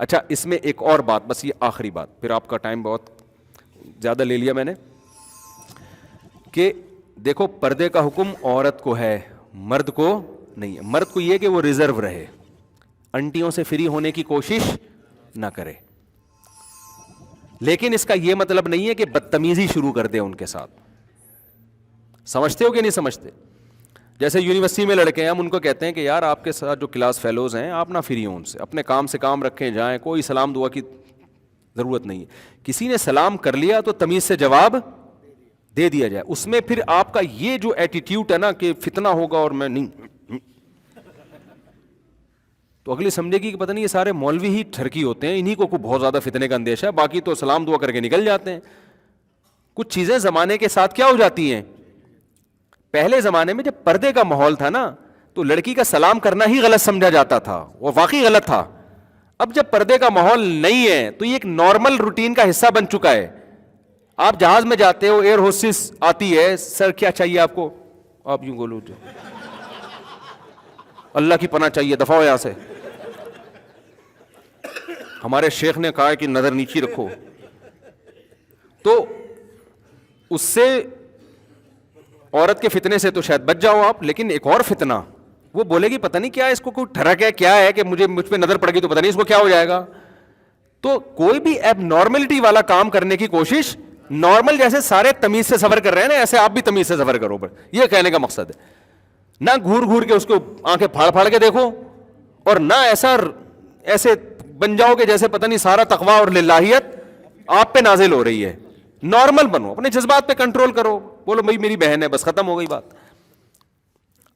اچھا اس میں ایک اور بات, بس یہ آخری بات, پھر آپ کا ٹائم بہت زیادہ لے لیا میں نے, کہ دیکھو پردے کا حکم عورت کو ہے, مرد کو نہیں ہے. مرد کو یہ کہ وہ ریزرو رہے, انٹیوں سے فری ہونے کی کوشش نہ کرے, لیکن اس کا یہ مطلب نہیں ہے کہ بدتمیزی شروع کر دے ان کے ساتھ. سمجھتے ہو کہ نہیں سمجھتے؟ جیسے یونیورسٹی میں لڑکے ہیں, ہم ان کو کہتے ہیں کہ یار آپ کے ساتھ جو کلاس فیلوز ہیں آپ نہ فری ہوں ان سے, اپنے کام سے کام رکھیں, جائیں, کوئی سلام دعا کی ضرورت نہیں ہے. کسی نے سلام کر لیا تو تمیز سے جواب دے دیا جائے. اس میں پھر آپ کا یہ جو ایٹیٹیوڈ ہے نا کہ فتنہ ہوگا اور میں نہیں, تو اگلی سمجھے گی کہ پتہ نہیں یہ سارے مولوی ہی ٹھرکی ہوتے ہیں, انہی کو بہت زیادہ فتنے کا اندیشہ ہے, باقی تو سلام دعا کر کے نکل جاتے ہیں. کچھ چیزیں زمانے کے ساتھ کیا ہو جاتی ہیں. پہلے زمانے میں جب پردے کا ماحول تھا نا تو لڑکی کا سلام کرنا ہی غلط سمجھا جاتا تھا, وہ واقعی غلط تھا. اب جب پردے کا ماحول نہیں ہے تو یہ ایک نارمل روٹین کا حصہ بن چکا ہے. آپ جہاز میں جاتے ہو, ایئر ہوسٹس آتی ہے, سر کیا چاہیے آپ کو, آپ یوں بولو اللہ کی پناہ چاہیے, دفعہ ہو یہاں سے, ہمارے شیخ نے کہا ہے کہ نظر نیچی رکھو. تو اس سے عورت کے فتنے سے تو شاید بچ جاؤ آپ, لیکن ایک اور فتنہ, وہ بولے گی پتہ نہیں کیا اس کو کوئی ٹھڑک ہے, کیا ہے کہ مجھ پہ نظر پڑ گئی تو پتہ نہیں اس کو کیا ہو جائے گا. تو کوئی بھی ایب نارملٹی والا کام کرنے کی کوشش, نارمل جیسے سارے تمیز سے سفر کر رہے ہیں نا ایسے آپ بھی تمیز سے سفر کرو, یہ کہنے کا مقصد ہے. نہ گھور گھور کے اس کو آنکھیں پھاڑ پھاڑ کے دیکھو, اور نہ ایسے بن جاؤ کہ جیسے پتہ نہیں سارا تقویٰ اور للہیت آپ پہ نازل ہو رہی ہے. نارمل بنو, اپنے جذبات پہ کنٹرول کرو, بولو بھائی میری بہن ہے, بس ختم ہو گئی بات.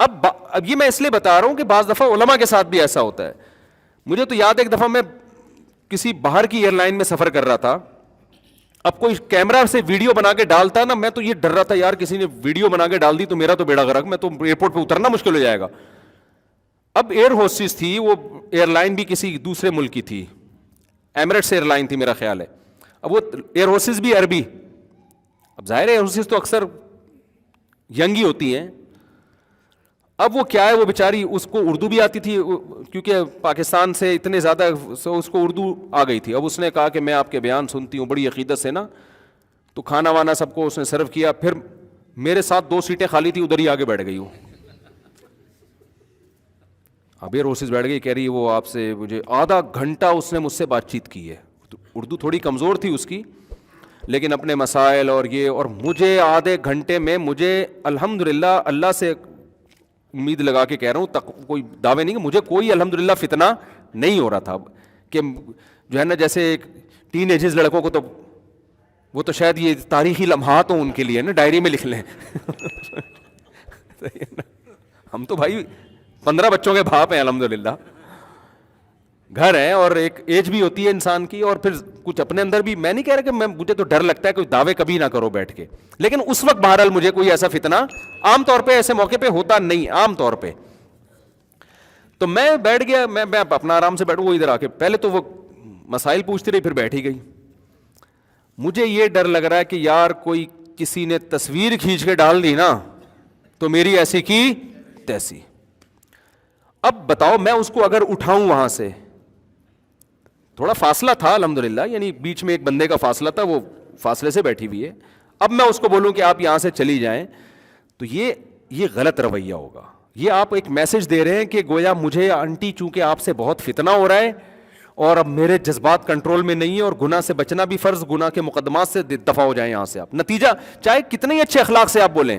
اب یہ میں اس لیے بتا رہا ہوں کہ بعض دفعہ علماء کے ساتھ بھی ایسا ہوتا ہے. مجھے تو یاد ہے ایک دفعہ میں کسی باہر کی ایئر لائن میں سفر کر رہا تھا, اب کوئی کیمرہ سے ویڈیو بنا کے ڈالتا نا, میں تو یہ ڈر رہا تھا یار کسی نے ویڈیو بنا کے ڈال دی تو میرا تو بیڑا غرق, میں تو ایئرپورٹ پہ اترنا مشکل ہو جائے گا. اب ایئر ہوسٹس تھی, وہ ایئر لائن بھی کسی دوسرے ملک کی تھی, ایمریٹس ایئر لائن تھی میرا خیال ہے. اب وہ ایئر ہوسٹس بھی عربی, اب ظاہر ہے ایئر ہوسٹس تو اکثر ینگ ہی ہوتی ہیں. اب وہ کیا ہے, وہ بیچاری, اس کو اردو بھی آتی تھی کیونکہ پاکستان سے اتنے زیادہ اس کو اردو آ گئی تھی. اب اس نے کہا کہ میں آپ کے بیان سنتی ہوں بڑی عقیدت سے نا, تو کھانا وانا سب کو اس نے سرو کیا. پھر میرے ساتھ 2 سیٹیں خالی تھی, ادھر ہی آگے بیٹھ گئی ہوں. اب یہ روسز بیٹھ گئی, کہہ رہی وہ آپ سے مجھے آدھا گھنٹہ اس نے مجھ سے بات چیت کی ہے. اردو تھوڑی کمزور تھی اس کی, لیکن اپنے مسائل اور یہ, اور مجھے آدھے گھنٹے میں مجھے الحمدللہ اللہ سے امید لگا کے کہہ رہا ہوں, کوئی دعوے نہیں کہ مجھے کوئی الحمدللہ فتنہ نہیں ہو رہا تھا. کہ جو ہے نا جیسے ایک ٹین ایجز لڑکوں کو تو وہ تو شاید یہ تاریخی لمحات ہوں ان کے لیے نا, ڈائری میں لکھ لیں. ہم تو بھائی 15 بچوں کے باپ ہیں الحمدللہ, گھر ہے اور ایک ایج بھی ہوتی ہے انسان کی, اور پھر کچھ اپنے اندر بھی. میں نہیں کہہ رہا کہ مجھے تو ڈر لگتا ہے کوئی دعوے کبھی نہ کرو بیٹھ کے, لیکن اس وقت بہرحال مجھے کوئی ایسا فتنہ عام طور پہ ایسے موقع پہ ہوتا نہیں عام طور پہ. تو میں بیٹھ گیا, میں اپنا آرام سے بیٹھوں, وہ ادھر آ کے پہلے تو وہ مسائل پوچھتی رہی, پھر بیٹھ ہی گئی. مجھے یہ ڈر لگ رہا ہے کہ یار کوئی کسی نے تصویر کھینچ کے ڈال دی نا تو میری ایسی کی تیسی. اب بتاؤ میں اس کو اگر اٹھاؤں وہاں سے, تھوڑا فاصلہ تھا الحمدللہ, یعنی بیچ میں ایک بندے کا فاصلہ تھا, وہ فاصلے سے بیٹھی ہوئی ہے. اب میں اس کو بولوں کہ آپ یہاں سے چلی جائیں تو یہ غلط رویہ ہوگا. یہ آپ ایک میسج دے رہے ہیں کہ گویا مجھے آنٹی چونکہ آپ سے بہت فتنہ ہو رہا ہے اور اب میرے جذبات کنٹرول میں نہیں ہے, اور گناہ سے بچنا بھی فرض, گناہ کے مقدمات سے دفع ہو جائیں یہاں سے آپ. نتیجہ چاہے کتنے ہی اچھے اخلاق سے آپ بولیں,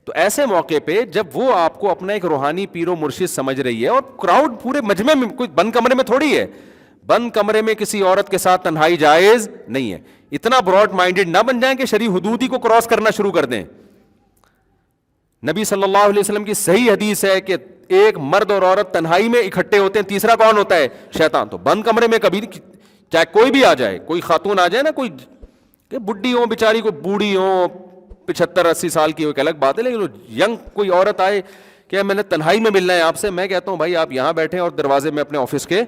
تو ایسے موقع پہ جب وہ آپ کو اپنا ایک روحانی پیر و مرشد سمجھ رہی ہے, اور کراؤڈ پورے مجمع میں, کوئی بند کمرے میں تھوڑی ہے, بند کمرے میں کسی عورت کے ساتھ تنہائی جائز نہیں ہے. اتنا براڈ مائنڈڈ نہ بن جائیں کہ شرعی حدود ہی کو کراس کرنا شروع کر دیں. نبی صلی اللہ علیہ وسلم کی صحیح حدیث ہے کہ ایک مرد اور عورت تنہائی میں اکٹھے ہوتے ہیں, تیسرا کون ہوتا ہے؟ شیطان. تو بند کمرے میں کبھی چاہے کوئی بھی آ جائے, کوئی خاتون آ جائے نا, کوئی بڈھی ہو بیچاری, کوئی بوڑھی ہو 75-80 سال کی, وہ ایک الگ بات ہے, لیکن ینگ کوئی عورت آئے کہ میں نے تنہائی میں ملنا ہے آپ سے, میں کہتا ہوں بھائی آپ یہاں بیٹھیں اور دروازے میں اپنے آفس کے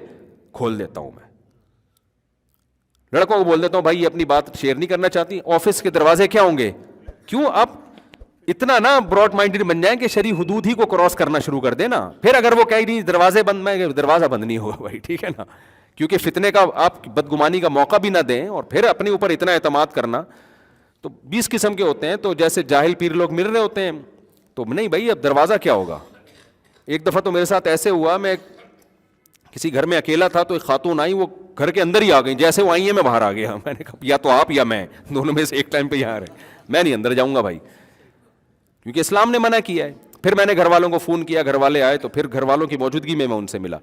کھول دیتا ہوں. میں لڑکوں کو بول دیتا ہوں بھائی یہ اپنی بات شیئر نہیں کرنا چاہتی, آفس کے دروازے کیا ہوں گے, کیوں آپ اتنا نا براڈ مائنڈڈ بن جائیں کہ شرعی حدود ہی کو کراس کرنا شروع کر دیں نا. پھر اگر وہ کہیں نہیں دروازے بند, میں دروازہ بند نہیں ہوگا بھائی, ٹھیک ہے نا, کیونکہ فتنے کا آپ بدگمانی کا موقع بھی نہ دیں اور پھر اپنے اوپر اتنا اعتماد کرنا. تو 20 قسم کے ہوتے ہیں. تو جیسے جاہل پیر لوگ مل رہے ہوتے ہیں تو نہیں بھائی اب دروازہ کیا ہوگا. ایک دفعہ تو میرے ساتھ ایسے ہوا, میں کسی گھر میں اکیلا تھا تو ایک خاتون آئی, وہ گھر کے اندر ہی آ گئی, جیسے وہ آئی ہیں میں باہر آ گیا. میں نے کہا یا تو آپ یا میں, دونوں میں سے ایک ٹائم پہ یہاں رہے, میں نہیں اندر جاؤں گا بھائی, کیونکہ اسلام نے منع کیا ہے. پھر میں نے گھر والوں کو فون کیا, گھر والے آئے, تو پھر گھر والوں کی موجودگی میں ان سے ملا.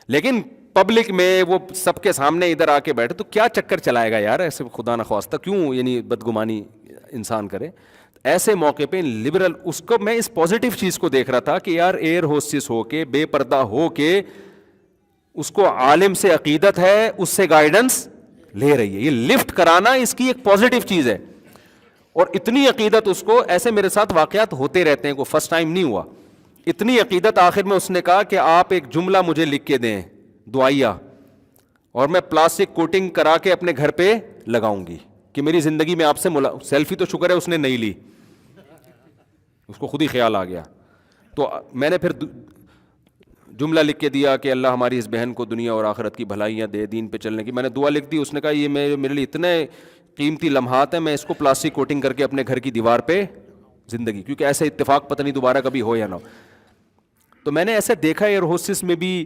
لیکن پبلک میں وہ سب کے سامنے ادھر آ کے بیٹھے تو کیا چکر چلائے گا یار, ایسے خدا نخواستہ کیوں یعنی بدگمانی انسان کرے. ایسے موقع پہ لبرل, اس کو میں اس پازیٹیو چیز کو دیکھ رہا تھا کہ یار ایئر ہوسٹس ہو کے, بے پردہ ہو کے, اس کو عالم سے عقیدت ہے, اس سے گائیڈنس لے رہی ہے. یہ لفٹ کرانا اس کی ایک پازیٹیو چیز ہے. اور اتنی عقیدت اس کو, ایسے میرے ساتھ واقعات ہوتے رہتے ہیں, کوئی فرسٹ ٹائم نہیں ہوا. اتنی عقیدت, آخر میں اس نے کہا کہ آپ ایک جملہ مجھے لکھ کے دیں دعائیہ, اور میں پلاسٹک کوٹنگ کرا کے اپنے گھر پہ لگاؤں گی کہ میری زندگی میں آپ سے سیلفی تو شکر ہے اس نے نہیں لی, اس کو خود ہی خیال آ گیا. تو میں نے پھر جملہ لکھ کے دیا کہ اللہ ہماری اس بہن کو دنیا اور آخرت کی بھلائیاں دے, دین پہ چلنے کی. میں نے دعا لکھ دی. اس نے کہا یہ میرے لیے اتنے قیمتی لمحات ہیں, میں اس کو پلاسٹک کوٹنگ کر کے اپنے گھر کی دیوار پہ زندگی, کیونکہ ایسے اتفاق پتہ نہیں دوبارہ کبھی ہو یا نہ ہو. تو میں نے ایسے دیکھا ایئر ہوسٹس میں بھی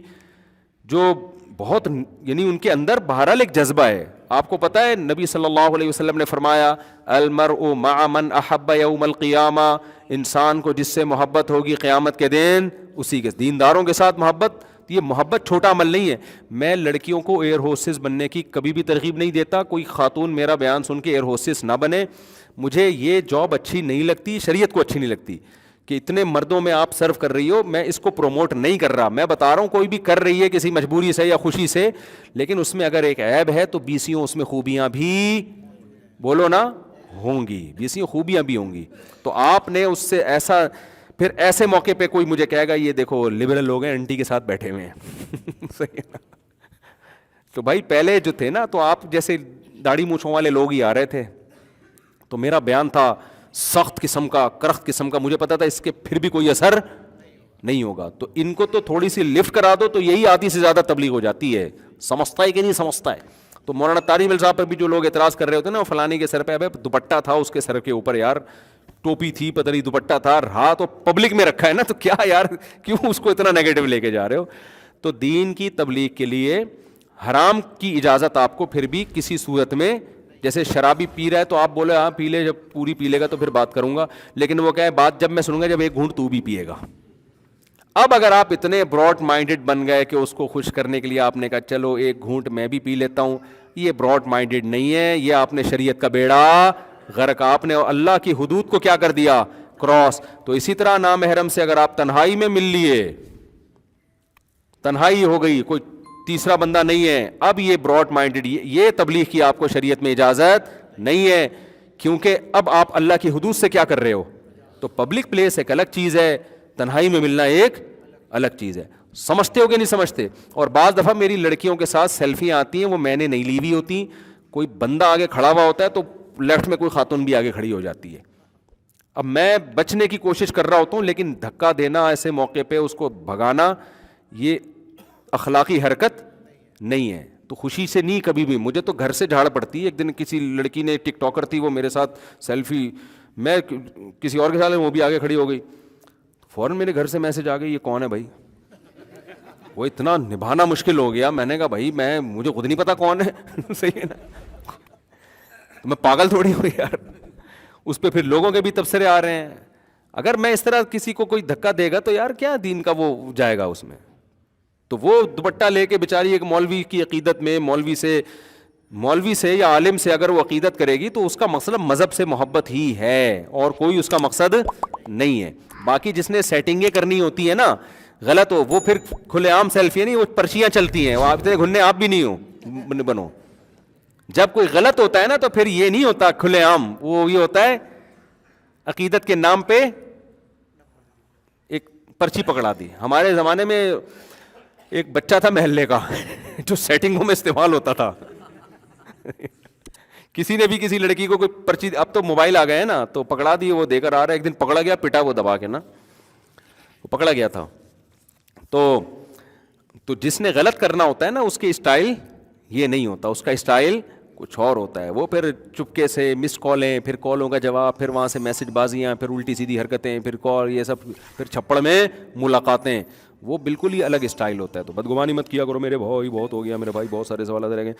جو بہت یعنی ان کے اندر بہرحال ایک جذبہ ہے. آپ کو پتہ ہے نبی صلی اللہ علیہ وسلم نے فرمایا المرء مع من احب یوم القیامہ, انسان کو جس سے محبت ہوگی قیامت کے دن اسی کے. دینداروں کے ساتھ محبت, یہ محبت چھوٹا عمل نہیں ہے. میں لڑکیوں کو ایئر ہوسٹس بننے کی کبھی بھی ترغیب نہیں دیتا. کوئی خاتون میرا بیان سن کے ایئر ہوسٹس نہ بنے. مجھے یہ جاب اچھی نہیں لگتی, شریعت کو اچھی نہیں لگتی کہ اتنے مردوں میں آپ سرو کر رہی ہو. میں اس کو پروموٹ نہیں کر رہا, میں بتا رہا ہوں کوئی بھی کر رہی ہے کسی مجبوری سے یا خوشی سے, لیکن اس میں اگر ایک عیب ہے تو بیسیوں اس میں خوبیاں بھی بولو نا ہوں گی, بیسیوں خوبیاں بھی ہوں گی. تو آپ نے اس سے ایسا, پھر ایسے موقع پہ کوئی مجھے کہے گا یہ دیکھو لبرل لوگ ہیں انٹی کے ساتھ بیٹھے ہوئے ہیں. تو بھائی پہلے جو تھے نا, تو آپ جیسے داڑھی مونچھوں والے لوگ ہی آ رہے تھے, تو میرا بیان تھا سخت قسم کا, کرخت قسم کا. مجھے پتا تھا اس کے پھر بھی کوئی اثر نہیں ہوگا. تو ان کو تو تھوڑی سی لفٹ کرا دو تو یہی آدھی سے زیادہ تبلیغ ہو جاتی ہے. سمجھتا ہے کہ نہیں سمجھتا ہے. تو مولانا طارق مل صاحب پر بھی جو لوگ اعتراض کر رہے ہوتے ہیں نا, فلانی کے سر پہ دوپٹہ تھا, اس کے سر کے اوپر یار ٹوپی تھی, پتہ نہیں دوپٹہ تھا, رہا تو پبلک میں رکھا ہے نا, تو کیا یار کیوں اس کو اتنا نیگیٹو لے کے جا رہے ہو. تو دین کی تبلیغ کے لیے حرام کی اجازت آپ کو پھر بھی کسی صورت میں, جیسے شرابی پی رہا ہے تو آپ بولے ہاں پی لے, جب پوری پی لے گا تو پھر بات کروں گا, لیکن وہ کہے بات جب میں سنوں گا جب ایک گھونٹ تو بھی پیے گا. اب اگر آپ اتنے براڈ مائنڈڈ بن گئے کہ اس کو خوش کرنے کے لیے آپ نے کہا چلو ایک گھونٹ میں بھی پی لیتا ہوں, یہ براڈ مائنڈڈ نہیں ہے, یہ آپ نے شریعت کا بیڑا غرق, آپ نے اللہ کی حدود کو کیا کر دیا, کراس. تو اسی طرح نامحرم سے اگر آپ تنہائی میں مل لیے, تنہائی ہو گئی, کوئی تیسرا بندہ نہیں ہے, اب یہ براڈ مائنڈڈ, یہ تبلیغ کی آپ کو شریعت میں اجازت نہیں ہے, کیونکہ اب آپ اللہ کی حدود سے کیا کر رہے ہو. تو پبلک پلیس ایک الگ چیز ہے, تنہائی میں ملنا ایک الگ چیز ہے. سمجھتے ہو کہ نہیں سمجھتے. اور بعض دفعہ میری لڑکیوں کے ساتھ سیلفیاں آتی ہیں, وہ میں نے نہیں لی ہوئی ہوتی, کوئی بندہ آگے کھڑا ہوا ہوتا ہے تو لیفٹ میں کوئی خاتون بھی آگے کھڑی ہو جاتی ہے. اب میں بچنے کی کوشش کر رہا ہوتا ہوں, لیکن دھکا دینا ایسے موقع پہ, اس کو بھگانا, یہ اخلاقی حرکت نہیں ہے. تو خوشی سے نہیں کبھی بھی. مجھے تو گھر سے جھاڑ پڑتی ہے. ایک دن کسی لڑکی نے, ٹک ٹاکر تھی وہ, میرے ساتھ سیلفی, میں کسی اور کے ساتھ, وہ بھی آگے کھڑی ہو گئی, فوراً میرے گھر سے میسج آ گئی یہ کون ہے بھائی. وہ اتنا نبھانا مشکل ہو گیا, میں نے کہا بھائی مجھے خود نہیں پتا کون ہے. صحیح ہے نا, تو میں پاگل تھوڑی ہوں یار. اس پہ پھر لوگوں کے بھی تبصرے آ رہے ہیں. اگر میں اس طرح کسی کو کوئی دھکا دے گا تو یار کیا دین کا وہ جائے گا اس میں. تو وہ دوپٹہ لے کے بیچاری ایک مولوی کی عقیدت میں, مولوی سے یا عالم سے اگر وہ عقیدت کرے گی تو اس کا مقصد مذہب سے محبت ہی ہے, اور کوئی اس کا مقصد نہیں ہے. باقی جس نے سیٹنگیں کرنی ہوتی ہیں نا غلط ہو, وہ پھر کھلے عام سیلفی نہیں, وہ پرچیاں چلتی ہیں, وہ آپ اتنے گھننے آپ بھی نہیں ہو بنو. جب کوئی غلط ہوتا ہے نا تو پھر یہ نہیں ہوتا کھلے عام, وہ یہ ہوتا ہے عقیدت کے نام پہ ایک پرچی پکڑا دی. ہمارے زمانے میں ایک بچہ تھا محلے کا جو سیٹنگوں میں استعمال ہوتا تھا. کسی نے بھی کسی لڑکی کو کوئی پرچی, اب تو موبائل آ گئے ہیں نا, تو پکڑا دی, وہ دے کر آ رہا ہے. ایک دن پکڑا گیا, پٹا وہ دبا کے نا, وہ پکڑا گیا تھا. تو تو جس نے غلط کرنا ہوتا ہے نا اس کی اسٹائل یہ نہیں ہوتا, اس کا اسٹائل کچھ اور ہوتا ہے. وہ پھر چپکے سے مس کالیں, پھر کالوں کا جواب, پھر وہاں سے میسج بازیاں, پھر الٹی سیدھی حرکتیں, پھر کال, یہ سب, پھر چھپڑ میں ملاقاتیں, وہ بالکل ہی الگ اسٹائل ہوتا ہے. تو بدگمانی مت کیا کرو میرے بھائی, بہت ہو گیا میرے بھائی, بہت سارے سوالات رہ گئے.